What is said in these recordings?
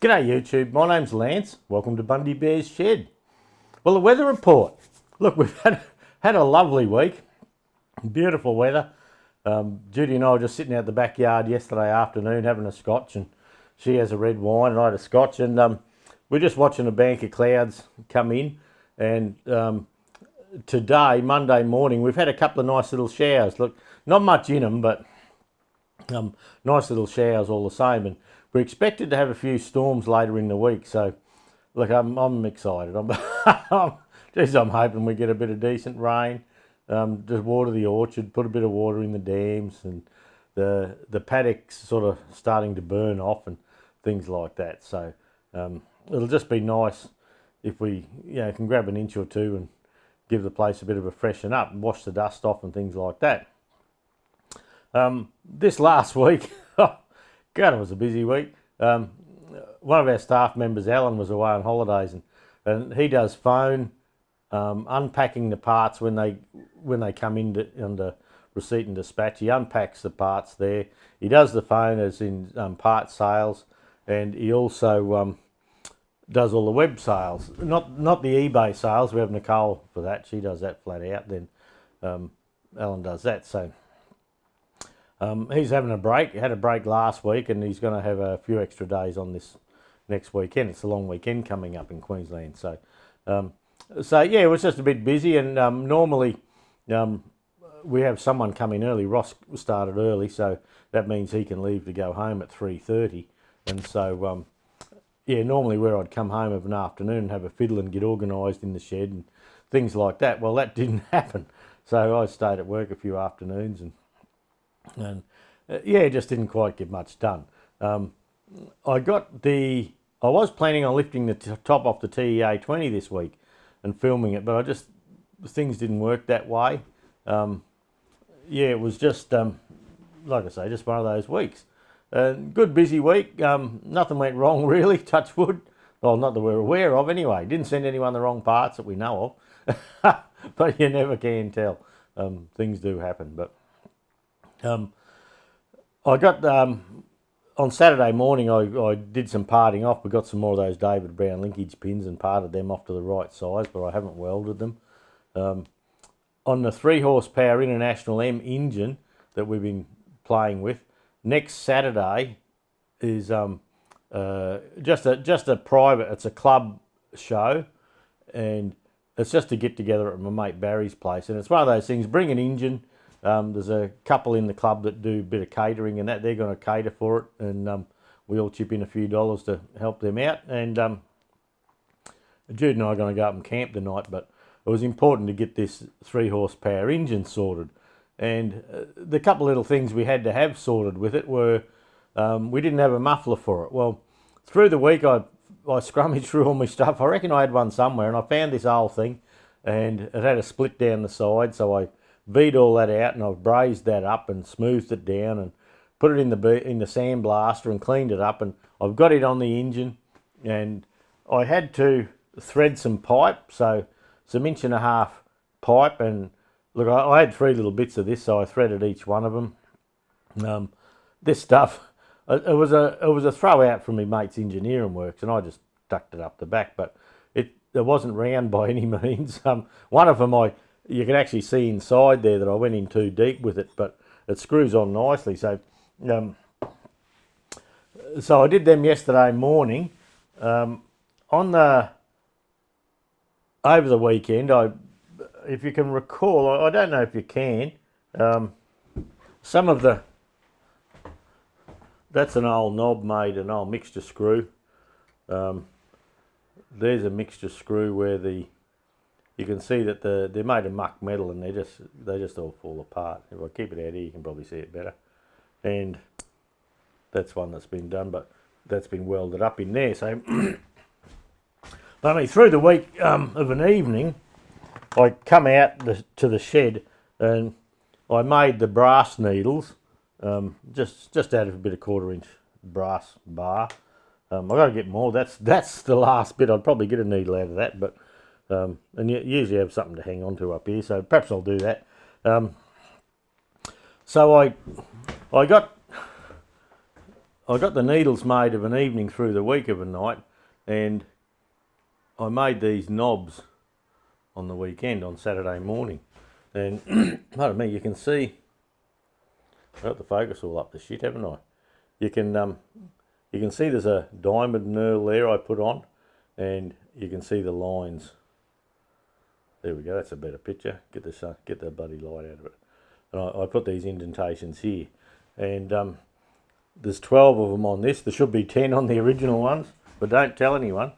G'day YouTube, my name's Lance. Welcome to Bundy Bear's Shed. Well, the weather report. Look, we've had a lovely week. Beautiful weather. Judy and I were just sitting out the backyard yesterday afternoon having a scotch, and she has a red wine and I had a scotch, and we're just watching a bank of clouds come in. And today, Monday morning, we've had a couple of nice little showers. Look, not much in them, but nice little showers all the same. And we're expected to have a few storms later in the week, so look, I'm excited. I'm hoping we get a bit of decent rain, just water the orchard, put a bit of water in the dams, and the paddocks sort of starting to burn off and things like that. So it'll just be nice if we can grab an inch or two and give the place a bit of a freshen up and wash the dust off and things like that. This last week, God, it was a busy week. One of our staff members, Alan, was away on holidays, and he does phone unpacking the parts when they come in under receipt and dispatch. He unpacks the parts there. He does the phone as in part sales, and he also does all the web sales. Not the eBay sales. We have Nicole for that. She does that flat out. Then Alan does that. So he's having a break. He had a break last week, and he's going to have a few extra days on this next weekend. It's a long weekend coming up in Queensland. So yeah, it was just a bit busy, and normally we have someone come in early. Ross started early, so that means he can leave to go home at 3:30. And so, yeah, normally where I'd come home of an afternoon and have a fiddle and get organised in the shed and things like that. Well, that didn't happen. So I stayed at work a few afternoons, and yeah, it just didn't quite get much done. I was planning on lifting the top off the TEA 20 this week and filming it, but things didn't work that way. Yeah, it was just, like I say, just one of those weeks. Good busy week. Nothing went wrong really, touch wood. Well, not that we're aware of anyway. Didn't send anyone the wrong parts that we know of. But you never can tell. Things do happen. But I got, on Saturday morning, I did some parting off. We got some more of those David Brown linkage pins and parted them off to the right size, but I haven't welded them. On the 3 horsepower International M engine that we've been playing with, next Saturday is just a private, it's a club show, and it's just a get together at my mate Barry's place. And it's one of those things, bring an engine. There's a couple in the club that do a bit of catering and that. They're going to cater for it, and we all chip in a few dollars to help them out. And Jude and I are going to go up and camp tonight, but it was important to get this 3 horsepower engine sorted. And the couple little things we had to have sorted with it were, we didn't have a muffler for it. Well, through the week I scrummaged through all my stuff. I reckon I had one somewhere, and I found this old thing, and it had a split down the side, so I V'd all that out, and I've brazed that up and smoothed it down and put it in the sandblaster and cleaned it up, and I've got it on the engine. And I had to thread some pipe, so some 1.5 inch pipe, and look, I had 3 little bits of this, so I threaded each one of them. This stuff, it was a throw out from my mate's engineering works, and I just tucked it up the back, but it wasn't round by any means. One of them you can actually see inside there that I went in too deep with it, but it screws on nicely. So I did them yesterday morning. Over the weekend, if you can recall, I don't know if you can, some of that's an old knob made, an old mixture screw. There's a mixture screw where you can see that they're made of muck metal, and they just all fall apart. If I keep it out here, you can probably see it better. And that's one that's been done, but that's been welded up in there. So, I mean, through the week of an evening, I come out to the shed, and I made the brass needles, just out of a bit of 1/4 inch brass bar. I've got to get more. That's the last bit. I'd probably get a needle out of that, but and you usually have something to hang on to up here, so perhaps I'll do that. So I I got the needles made of an evening through the week of a night, and I made these knobs on the weekend, on Saturday morning. And pardon me, you can see, I got the focus all up the shit, haven't I? You can see there's a diamond knurl there I put on, and you can see the lines. There we go, that's a better picture. Get the bloody light out of it. And I put these indentations here, and there's 12 of them on this. There should be 10 on the original ones, but don't tell anyone.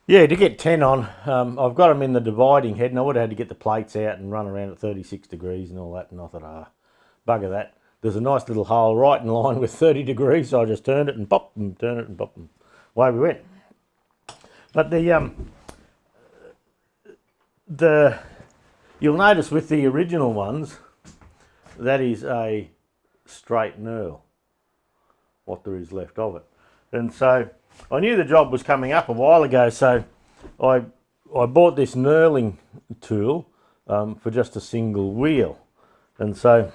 Yeah, to get 10 on, I've got them in the dividing head, and I would have had to get the plates out and run around at 36 degrees and all that, and I thought, bugger that. There's a nice little hole right in line with 30 degrees, so I just turned it and popped and turned it and popped, and away we went. But you'll notice with the original ones, that is a straight knurl, what there is left of it. And so I knew the job was coming up a while ago, so I bought this knurling tool for just a single wheel. And so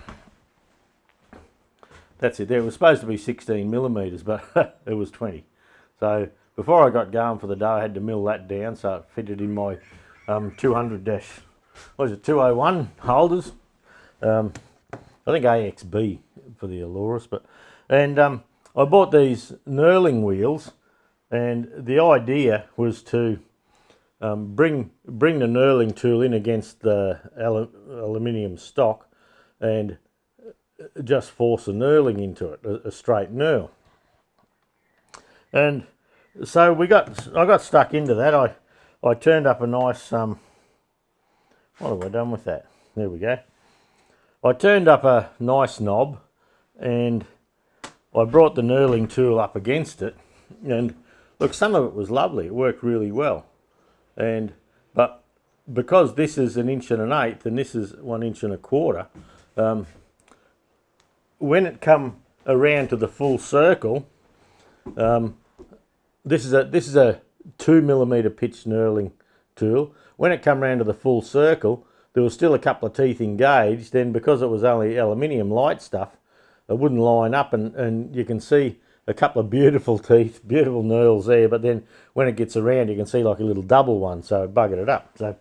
that's it there. It was supposed to be 16 millimeters, but it was 20. So before I got going for the day, I had to mill that down so it fitted in my 201 holders. I think AXB for the Alurus, and I bought these knurling wheels, and the idea was to bring the knurling tool in against the aluminium stock and just force a knurling into it, a straight knurl. And so I got stuck into that. I turned up a nice what have I done with that? There we go. I turned up a nice knob, and I brought the knurling tool up against it, and look, some of it was lovely. It worked really well, but because this is 1 1/8 inch and this is 1 1/4 inch, when it come around to the full circle, this is a 2 millimeter pitch knurling tool. When it come around to the full circle, there was still a couple of teeth engaged. Then because it was only aluminium light stuff, it wouldn't line up, and you can see a couple of beautiful teeth, beautiful knurls there, but then when it gets around you can see like a little double one, so it buggered it up. So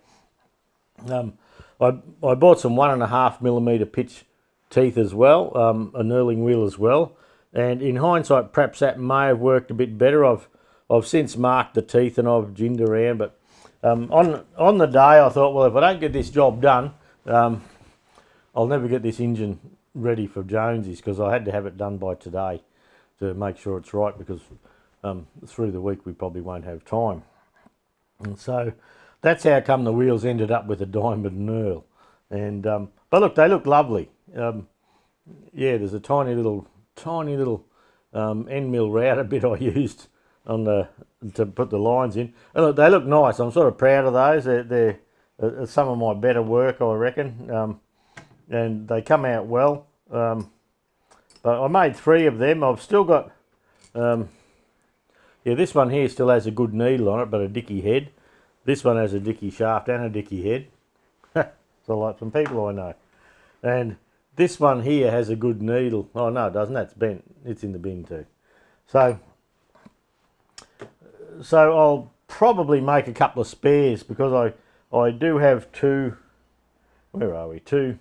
I bought some 1.5 millimeter pitch teeth as well, a knurling wheel as well, and in hindsight perhaps that may have worked a bit better. I've since marked the teeth and I've ginned around, but on the day I thought, well, if I don't get this job done, I'll never get this engine ready for Jonesy's, because I had to have it done by today to make sure it's right, because through the week we probably won't have time. And so that's how come the wheels ended up with a diamond knurl. And but look, they look lovely. Yeah, there's a tiny little end mill router bit I used on to put the lines in. And look, they look nice. I'm sort of proud of those. They're some of my better work, I reckon. And they come out well. But I made 3 of them. I've still got, yeah, this one here still has a good needle on it, but a dicky head. This one has a dicky shaft and a dicky head. So like some people I know. And this one here has a good needle. Oh no, it doesn't. That's bent. It's in the bin too. So I'll probably make a couple of spares, because I do have 2, where are we, 2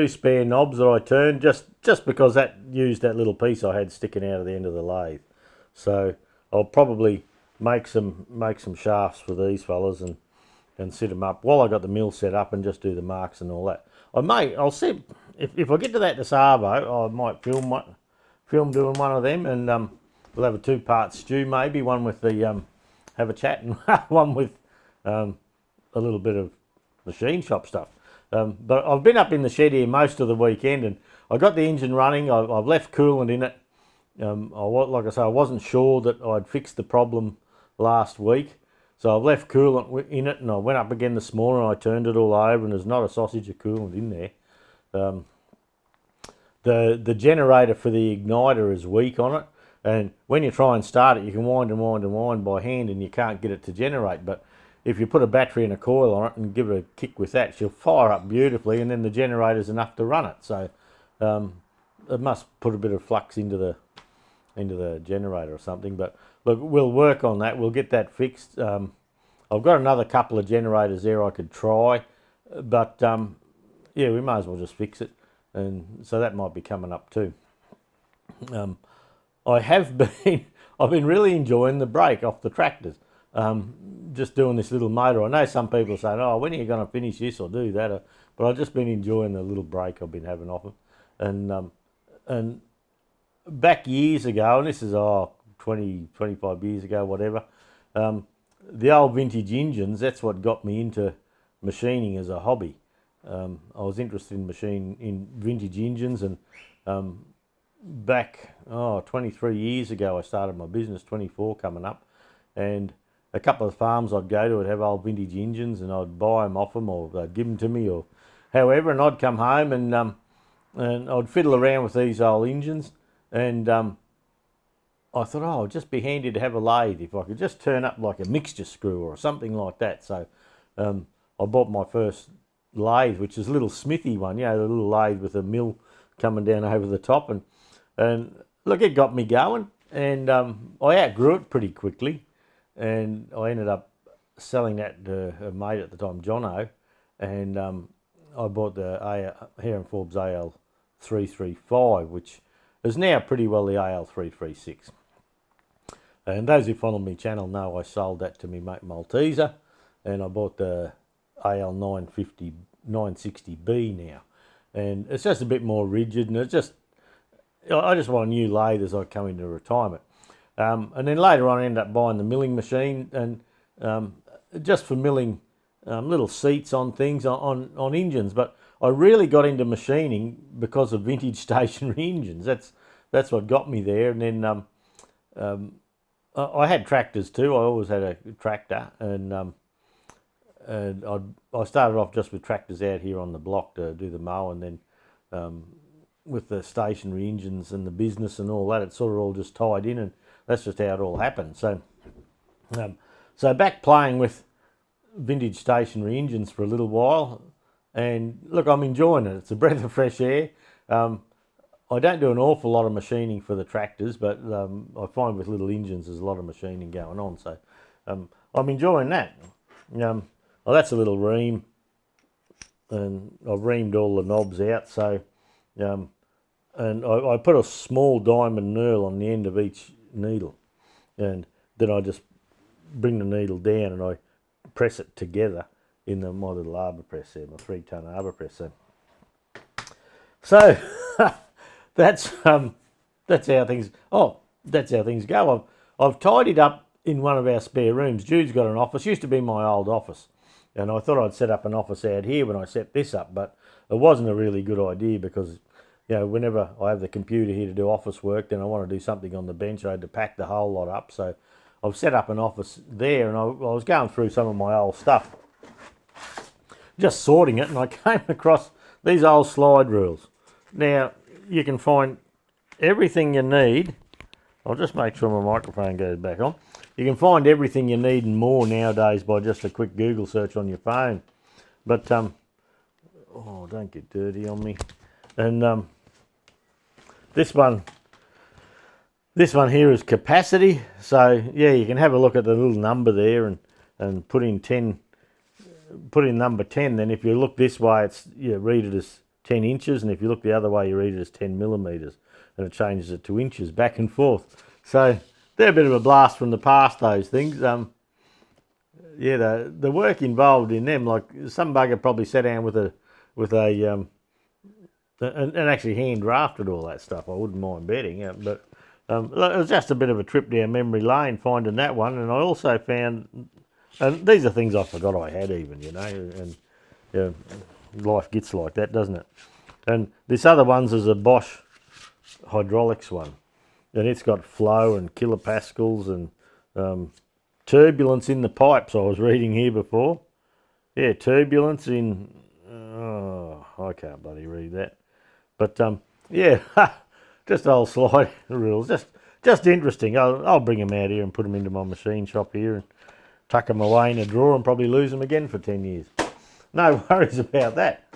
spare knobs that I turned, just because that used that little piece I had sticking out of the end of the lathe. So I'll probably make some shafts for these fellas and set them up while I got the mill set up, and just do the marks and all that. I'll see if I get to that Savo, I might film doing one of them, and we'll have a 2-part stew, maybe one with the have a chat, and one with a little bit of machine shop stuff. But I've been up in the shed here most of the weekend, and I got the engine running. I've left coolant in it. Like I say, I wasn't sure that I'd fixed the problem last week, so I've left coolant in it, and I went up again this morning and I turned it all over, and there's not a sausage of coolant in there. The generator for the igniter is weak on it, and when you try and start it, you can wind and wind and wind by hand, and you can't get it to generate. But if you put a battery and a coil on it and give it a kick with that, she'll fire up beautifully, and then the generator's enough to run it. So it must put a bit of flux into the generator or something. But look, we'll work on that. We'll get that fixed. I've got another couple of generators there I could try, but yeah, we might as well just fix it, and so that might be coming up too. I've been really enjoying the break off the tractors. Just doing this little motor. I know some people are saying, "Oh, when are you going to finish this or do that?" But I've just been enjoying the little break I've been having off them. And back years ago, and this is 20, 25 years ago, whatever. The old vintage engines, that's what got me into machining as a hobby. I was interested in vintage engines, and back 23 years ago I started my business, 24 coming up, and a couple of farms I'd go to would have old vintage engines, and I'd buy them off them, or they'd give them to me, or however, and I'd come home and I'd fiddle around with these old engines, and I thought, oh, it'd just be handy to have a lathe if I could just turn up like a mixture screw or something like that. So I bought my first lathe, which is a little smithy one, the little lathe with a mill coming down over the top, and look, it got me going, and I outgrew it pretty quickly, and I ended up selling that to a mate at the time, Jono, and I bought the Hare & Forbes AL335, which is now pretty well the AL336. And those who follow my channel know I sold that to me mate Malteser, and I bought the AL950 960B now, and it's just a bit more rigid, and it's just, I just want a new lathe as I come into retirement. And then later on I ended up buying the milling machine, and just for milling little seats on things, on engines. But I really got into machining because of vintage stationary engines. That's what got me there. And then I had tractors too. I always had a tractor, and I started off just with tractors out here on the block to do the mow, and then with the stationary engines and the business and all that, it sort of all just tied in, and that's just how it all happened. So back playing with vintage stationary engines for a little while, and look, I'm enjoying it. It's a breath of fresh air. I don't do an awful lot of machining for the tractors, but I find with little engines there's a lot of machining going on, so I'm enjoying that. Well, that's a little ream, and I've reamed all the knobs out, so and I put a small diamond knurl on the end of each needle, and then I just bring the needle down and I press it together in my little arbor press there, my 3-ton arbor press. So that's how things. That's how things go. I've tidied up in one of our spare rooms. Jude's got an office. Used to be my old office, and I thought I'd set up an office out here when I set this up, but it wasn't a really good idea because, whenever I have the computer here to do office work, then I want to do something on the bench. I had to pack the whole lot up, so I've set up an office there, and I was going through some of my old stuff, just sorting it, and I came across these old slide rules. Now, you can find everything you need. I'll just make sure my microphone goes back on. You can find everything you need and more nowadays by just a quick Google search on your phone. But, don't get dirty on me. And this one here is capacity. So, yeah, you can have a look at the little number there and put in number 10. Then if you look this way, read it as 10 inches, and if you look the other way, you read it as 10 millimetres, and it changes it to inches back and forth. So they're a bit of a blast from the past, those things. The work involved in them, like some bugger probably sat down with a and actually hand drafted all that stuff. I wouldn't mind betting, but it was just a bit of a trip down memory lane finding that one. And I also found, and these are things I forgot I had even, and life gets like that, doesn't it? And this other one's is a Bosch hydraulics one, and it's got flow and kilopascals and turbulence in the pipes. I was reading here before. Yeah, turbulence in. I can't bloody read that. But just old slide rules. Just interesting. I'll bring them out here and put them into my machine shop here and tuck them away in a drawer and probably lose them again for 10 years. No worries about that.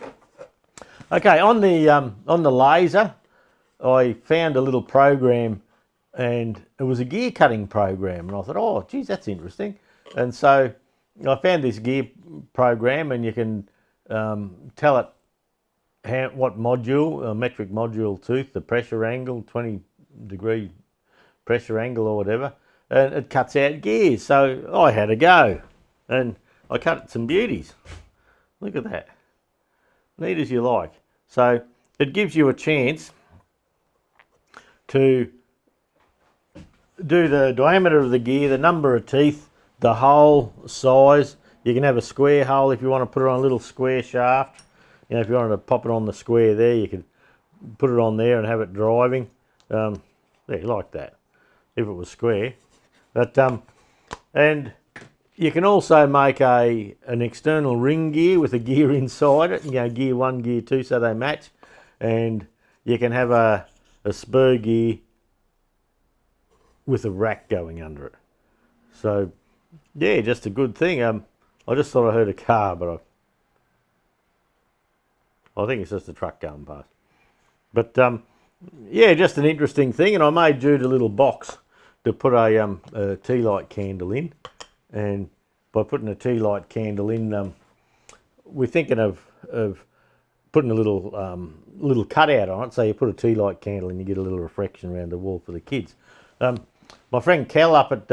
Okay, on the laser, I found a little program, and it was a gear cutting program, and I thought, oh geez, that's interesting. And so I found this gear program, and you can tell it what module, metric module tooth, the pressure angle, 20-degree pressure angle or whatever, and it cuts out gears. So I had a go, and I cut some beauties. Look at that, neat as you like. So it gives you a chance to do the diameter of the gear, the number of teeth, the hole size. You can have a square hole if you want to put it on a little square shaft. You know, if you wanted to pop it on the square there, you could put it on there and have it driving. Yeah, like that, if it was square. But and you can also make an external ring gear with a gear inside it. You know, gear 1, gear 2, so they match. And you can have a spur gear with a rack going under it. So yeah, just a good thing. I just thought I heard a car, but I think it's just a truck going past. But yeah, just an interesting thing. And I made Jude a little box to put a tea light candle in. And by putting a tea light candle in, we're thinking of putting a little cutout on it. So you put a tea light candle and you get a little reflection around the wall for the kids. My friend Cal up at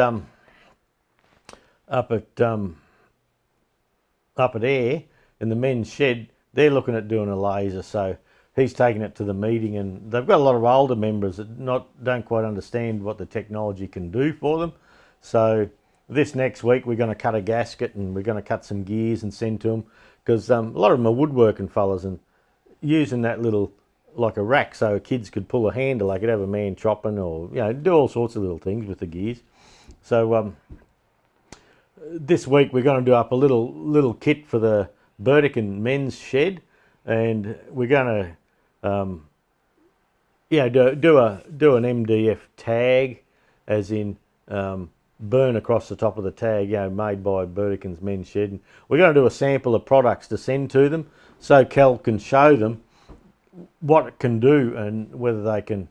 Air in the men's shed, they're looking at doing a laser. So he's taking it to the meeting, and they've got a lot of older members that don't quite understand what the technology can do for them. So this next week we're going to cut a gasket, and we're going to cut some gears and send to them, because a lot of them are woodworking fellas and using that little, like a rack, so kids could pull a handle. They could have a man chopping, or do all sorts of little things with the gears. So this week we're going to do up a little kit for the Burdekin men's shed, and we're going to do an MDF tag, as in burn across the top of the tag, made by Burdekin's men's shed. And we're going to do a sample of products to send to them, so Cal can show them what it can do and whether they can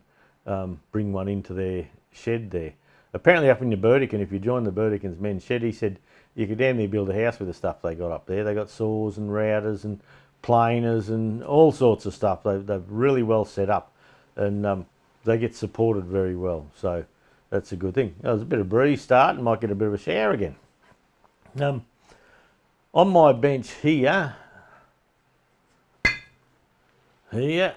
bring one into their shed there. Apparently up in your Burdekin, if you join the Burdekin's men's shed, he said you could damn near build a house with the stuff they got up there. They got saws and routers and planers and all sorts of stuff. They're really well set up, and they get supported very well. So that's a good thing. There's a bit of breeze starting, might get a bit of a shower again. On my bench here, that's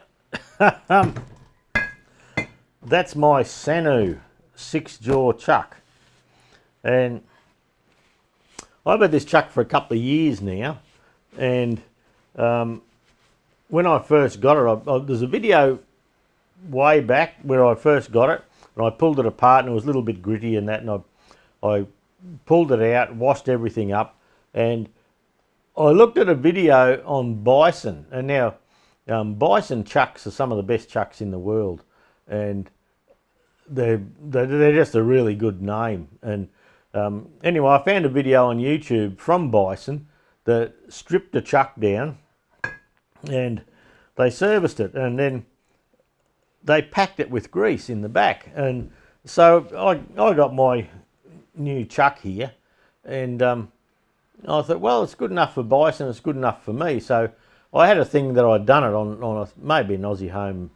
my Sanu 6-jaw chuck, and I've had this chuck for a couple of years now. And when I first got it, there's a video way back where I first got it, and I pulled it apart, and it was a little bit gritty and that, and I pulled it out, washed everything up, and I looked at a video on bison. And now bison chucks are some of the best chucks in the world, and they're just a really good name. And anyway, I found a video on YouTube from Bison that stripped the chuck down, and they serviced it, and then they packed it with grease in the back. And so I got my new chuck here, and I thought, well, it's good enough for Bison, it's good enough for me. So I had a thing that I'd done it on maybe an Aussie Home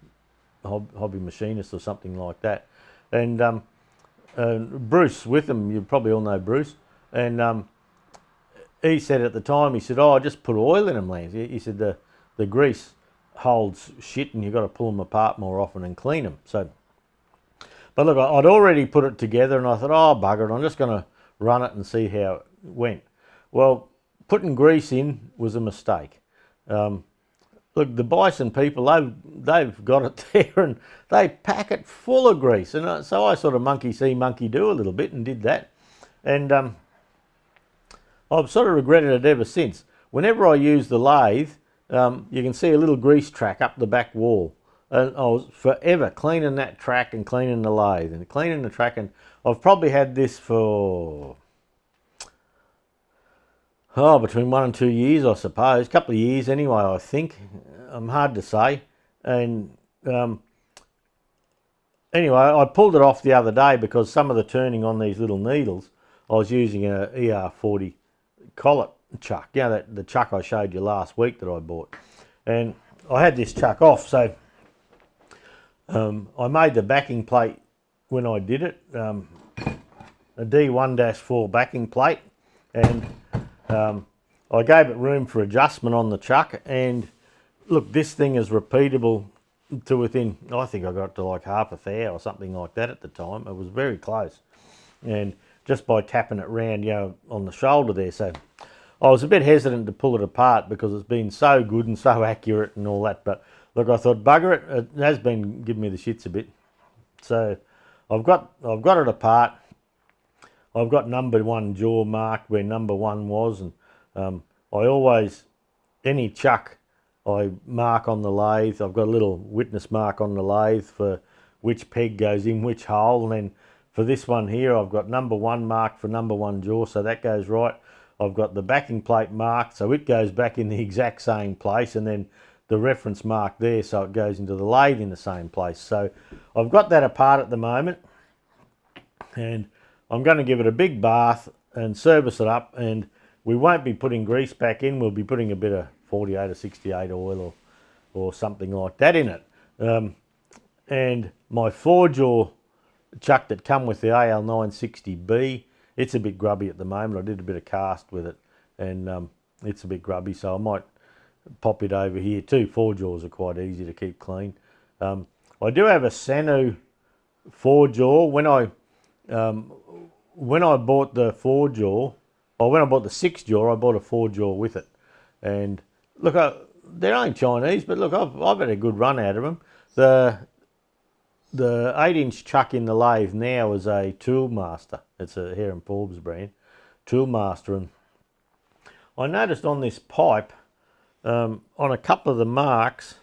Hobby Machinist or something like that. And Bruce Witham, you probably all know Bruce, and he said at the time, he said, oh, just put oil in them, Lance. He said the grease holds shit, and you've got to pull them apart more often and clean them. So, but look, I'd already put it together, and I thought, oh, bugger it, I'm just going to run it and see how it went. Well, putting grease in was a mistake. Look, the Bison people, they've got it there, and they pack it full of grease. And so I sort of monkey see, monkey do a little bit, and did that. And I've sort of regretted it ever since. Whenever I use the lathe, you can see a little grease track up the back wall. And I was forever cleaning that track and cleaning the lathe and cleaning the track. And I've probably had this for between 1 and 2 years, I suppose. A couple of years anyway, I think. Hard to say. And anyway, I pulled it off the other day because some of the turning on these little needles, I was using a ER40 collet chuck. You know, the chuck I showed you last week that I bought. And I had this chuck off, so I made the backing plate when I did it, a D1-4 backing plate, and I gave it room for adjustment on the chuck. And look, this thing is repeatable to within, I think I got to like half a thou or something like that at the time. It was very close, and just by tapping it round, you know, on the shoulder there. So I was a bit hesitant to pull it apart because it's been so good and so accurate and all that. But look, I thought, bugger it, it has been giving me the shits a bit. So I've got it apart. I've got number 1 jaw marked where number 1 was, and I always, any chuck I mark on the lathe. I've got a little witness mark on the lathe for which peg goes in which hole, and then for this one here I've got number 1 marked for number 1 jaw, so that goes right. I've got the backing plate marked, so it goes back in the exact same place, and then the reference mark there, so it goes into the lathe in the same place. So I've got that apart at the moment, and I'm going to give it a big bath and service it up, and we won't be putting grease back in. We'll be putting a bit of 48 or 68 oil or something like that in it. And my 4-jaw chuck that come with the AL960B, it's a bit grubby at the moment. I did a bit of cast with it, and it's a bit grubby, so I might pop it over here too. 4-jaws are quite easy to keep clean. I do have a Sanu 4-jaw. When I bought the 4-jaw, or when I bought the 6-jaw, I bought a 4-jaw with it. And look, they're only Chinese, but look, I've had a good run out of them. The 8-inch chuck in the lathe now is a Toolmaster. It's a Hare and Forbes brand, Toolmaster. And I noticed on this pipe, on a couple of the marks,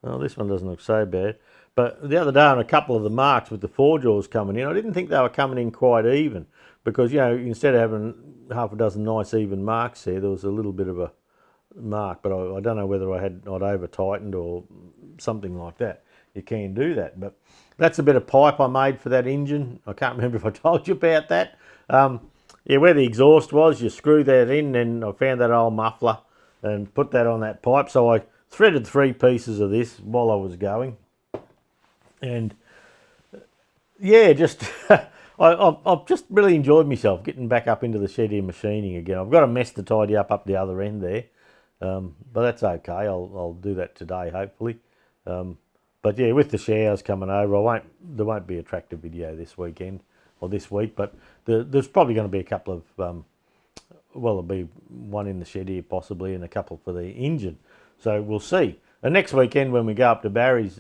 oh, this one doesn't look so bad, but the other day on a couple of the marks with the 4-jaws coming in, I didn't think they were coming in quite even, because, you know, instead of having half a dozen nice even marks there was a little bit of a mark, but I don't know whether I'd over tightened or something like that. You can do that, but that's a bit of pipe I made for that engine. I can't remember if I told you about that. Yeah, where the exhaust was, you screw that in, and I found that old muffler and put that on that pipe. So I threaded 3 pieces of this while I was going, and yeah, just I've just really enjoyed myself getting back up into the shed here machining again. I've got a mess to tidy up the other end there, but that's okay. I'll do that today, hopefully. But yeah, with the showers coming over, there won't be a tractor video this weekend or this week, but there's probably going to be a couple of, well, there'll be one in the shed here possibly, and a couple for the engine. So we'll see. And next weekend when we go up to Barry's,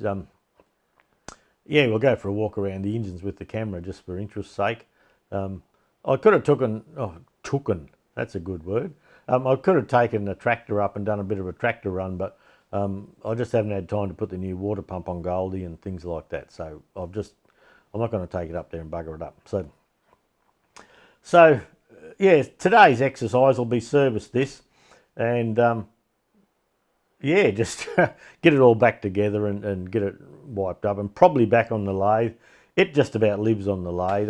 yeah, we'll go for a walk around the engines with the camera just for interest's sake. I could have that's a good word. I could have taken the tractor up and done a bit of a tractor run, but I just haven't had time to put the new water pump on Goldie and things like that. So I'm not going to take it up there and bugger it up. So yeah, today's exercise will be service this, and yeah, just get it all back together and get it wiped up and probably back on the lathe. It just about lives on the lathe.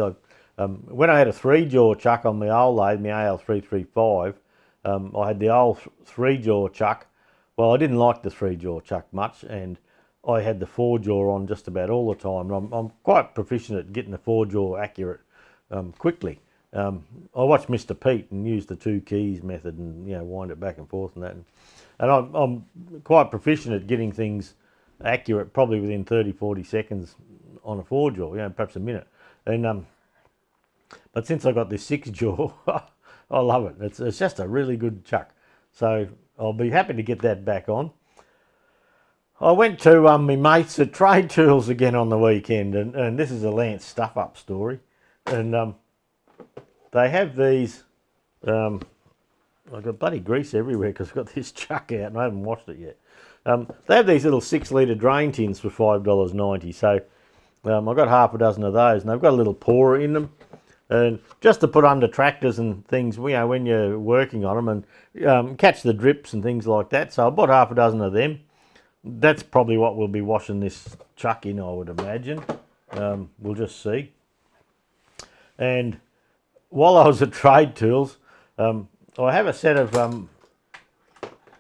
When I had a 3-jaw chuck on my old lathe, my AL335, I had the old 3-jaw chuck. Well, I didn't like the 3-jaw chuck much, and I had the 4-jaw on just about all the time. And I'm quite proficient at getting the 4-jaw accurate quickly. I watched Mr. Pete and used the 2 keys method and, you know, wind it back and forth and that. And I'm quite proficient at getting things accurate, probably within 30-40 seconds on a 4-jaw, you know, perhaps a minute. And but since I got this 6-jaw, I love it. It's just a really good chuck. So I'll be happy to get that back on. I went to my mates at Trade Tools again on the weekend, and this is a Lance Stuff Up story. And they have these, I've got bloody grease everywhere because I've got this chuck out and I haven't washed it yet. They have these little 6-litre drain tins for $5.90. So I've got half a dozen of those, and they've got a little pourer in them. And just to put under tractors and things, you know, when you're working on them, and catch the drips and things like that. So I bought half a dozen of them. that's probably what we'll be washing this chuck in, I would imagine. We'll just see. And while I was at Trade Tools, I have a set of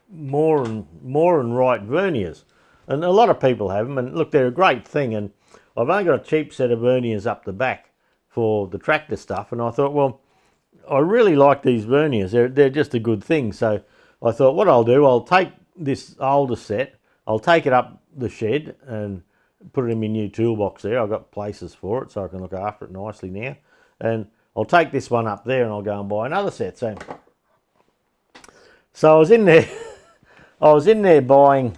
Moore and Wright verniers, and a lot of people have them, and look, they're a great thing, and I've only got a cheap set of verniers up the back for the tractor stuff, and I thought, well, I really like these verniers. They're just a good thing. So I thought what I'll do, I'll take this older set, I'll take it up the shed and put it in my new toolbox there. I've got places for it so I can look after it nicely now. And I'll take this one up there and I'll go and buy another set. So I was in there, buying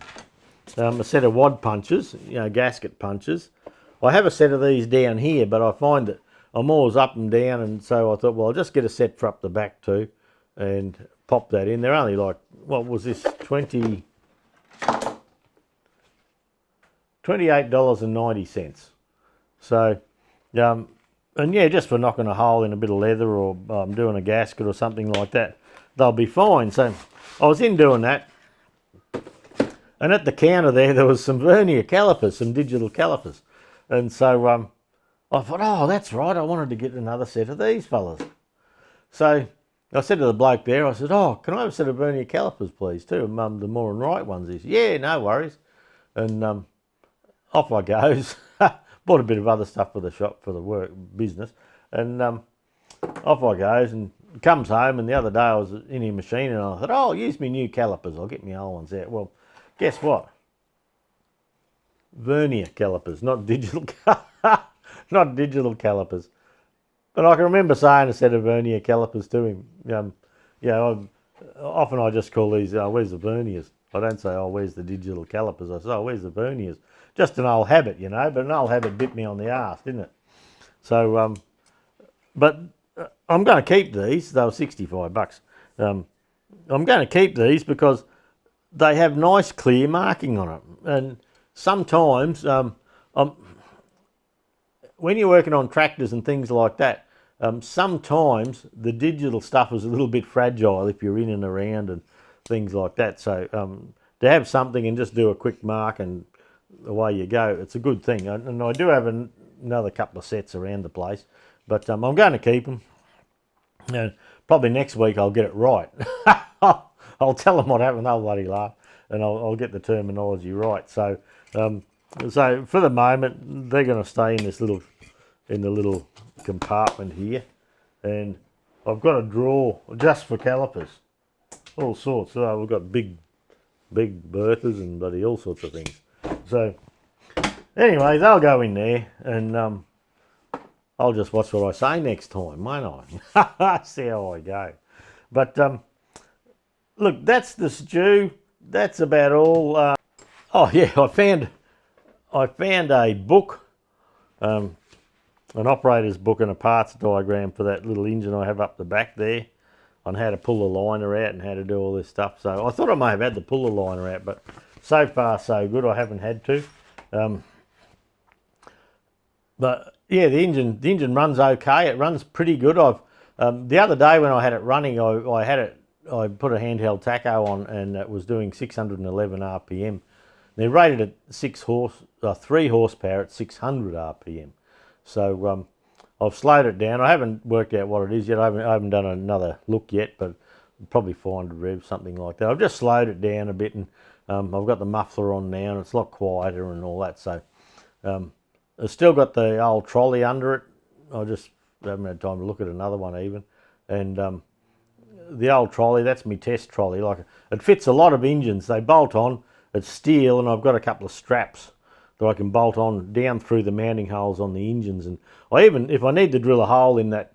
a set of wad punches, gasket punches. I have a set of these down here, but I find that I'm always up and down, and so I thought, well, I'll just get a set for up the back too and pop that in. They're only like, what was this, $28.90. So, and yeah, just for knocking a hole in a bit of leather or doing a gasket or something like that, they'll be fine. So I was in doing that, and at the counter there was some vernier calipers, some digital calipers, and so I thought, oh, that's right, I wanted to get another set of these fellas. So I said to the bloke there, I said, oh, can I have a set of vernier calipers, please, too? The Moore and Wright ones. He said, yeah, no worries. And off I goes. Bought a bit of other stuff for the shop, for the work business. And off I goes, and comes home, and the other day I was in his machine, and I thought, oh, I'll use my new calipers. I'll get my old ones out. Well, guess what? Vernier calipers, not digital not digital calipers. But I can remember saying a set of vernier calipers to him. Often I just call these, where's the verniers? I don't say, oh, where's the digital calipers? I say, oh, where's the verniers? Just an old habit, but an old habit bit me on the arse, didn't it? So, but I'm going to keep these. They were $65. I'm going to keep these because they have nice clear marking on them. And sometimes, when you're working on tractors and things like that, sometimes the digital stuff is a little bit fragile if you're in and around and things like that. So to have something and just do a quick mark and away you go, it's a good thing. And I do have another couple of sets around the place, but I'm going to keep them. And probably next week I'll get it right. I'll tell them what happened, they'll bloody laugh, and I'll get the terminology right. So so for the moment, they're going to stay in this little, compartment here, and I've got a drawer just for calipers, all sorts. So we've got big berthas and bloody all sorts of things. So anyway, they'll go in there, and I'll just watch what I say next time, won't I? See how I go. But look, that's the stew. That's about all. Oh yeah, I found a book, an operator's book and a parts diagram for that little engine I have up the back there, on how to pull the liner out and how to do all this stuff. So I thought I may have had to pull the liner out, but so far so good. I haven't had to. But yeah, the engine runs okay. It runs pretty good. The other day when I had it running, I put a handheld tacho on, and it was doing 611 RPM. They're rated at 3 horsepower at 600 RPM. So I've slowed it down. I haven't worked out what it is yet. I haven't done another look yet, but probably 400 revs, something like that. I've just slowed it down a bit, and I've got the muffler on now, and it's a lot quieter and all that. So I've still got the old trolley under it. I just haven't had time to look at another one even. And the old trolley, that's my test trolley. Like, it fits a lot of engines. They bolt on. It's steel, and I've got a couple of straps that I can bolt on down through the mounting holes on the engines. And if I need to drill a hole in that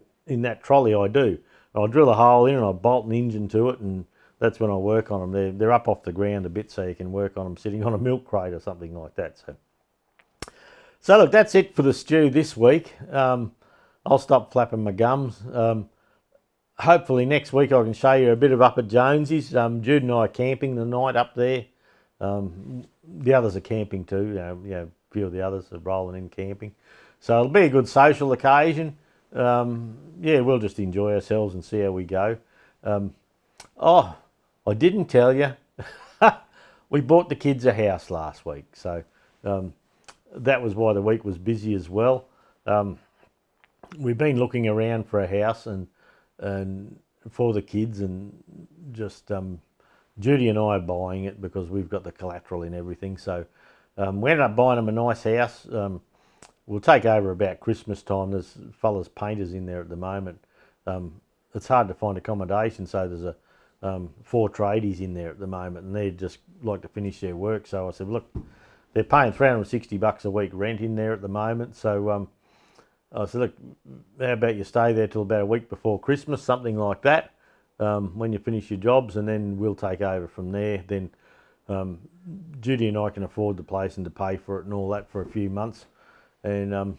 trolley, I do. I'll drill a hole in and I bolt an engine to it, and that's when I work on them. They're up off the ground a bit, so you can work on them sitting on a milk crate or something like that. So look, that's it for the stew this week. I'll stop flapping my gums. Hopefully next week I can show you a bit of up at Jonesy's. Jude and I are camping the night up there. The others are camping too. A few of the others are rolling in camping. So it'll be a good social occasion. We'll just enjoy ourselves and see how we go. I didn't tell you. we bought the kids a house last week, so that was why the week was busy as well. We've been looking around for a house and for the kids, and just Judy and I are buying it because we've got the collateral and everything. So we ended up buying them a nice house. We'll take over about Christmas time. There's fellas painters in there at the moment. It's hard to find accommodation, so there's 4 tradies in there at the moment, and they just like to finish their work. So I said, look, they're paying $360 a week rent in there at the moment. So I said, look, how about you stay there till about a week before Christmas, something like that, when you finish your jobs, and then we'll take over from there. Then Judy and I can afford the place and to pay for it and all that for a few months. And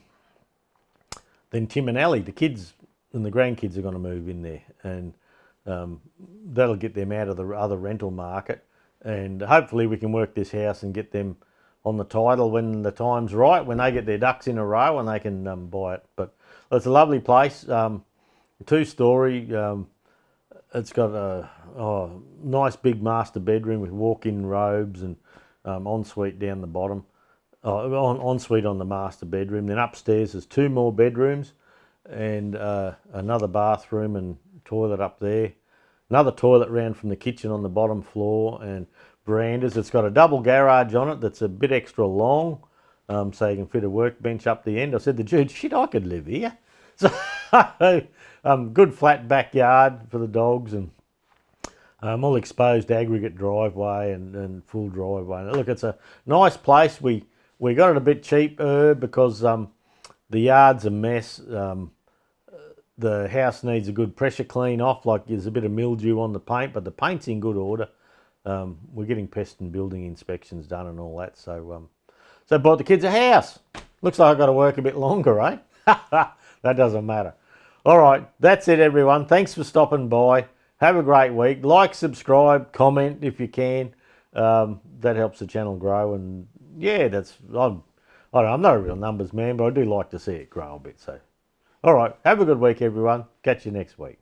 then Tim and Ellie, the kids and the grandkids, are going to move in there, and that'll get them out of the other rental market, and hopefully we can work this house and get them on the title when the time's right, when they get their ducks in a row and they can buy it. But it's a lovely place, 2-story. It's got a nice big master bedroom with walk-in robes and ensuite down the bottom. Ensuite on the master bedroom. Then upstairs there's 2 more bedrooms and another bathroom and toilet up there. Another toilet round from the kitchen on the bottom floor, and verandas. It's got a double garage on it that's a bit extra long, so you can fit a workbench up the end. I said to Jude, shit, I could live here. So good flat backyard for the dogs, and all exposed aggregate driveway and full driveway. Look, it's a nice place. We got it a bit cheaper because the yard's a mess. The house needs a good pressure clean off, like there's a bit of mildew on the paint, but the paint's in good order. We're getting pest and building inspections done and all that. So bought the kids a house. Looks like I've got to work a bit longer, eh? That doesn't matter. All right, that's it, everyone. Thanks for stopping by. Have a great week. Like, subscribe, comment if you can. That helps the channel grow. And yeah, I don't know, I'm not a real numbers man, but I do like to see it grow a bit. So, all right, have a good week, everyone. Catch you next week.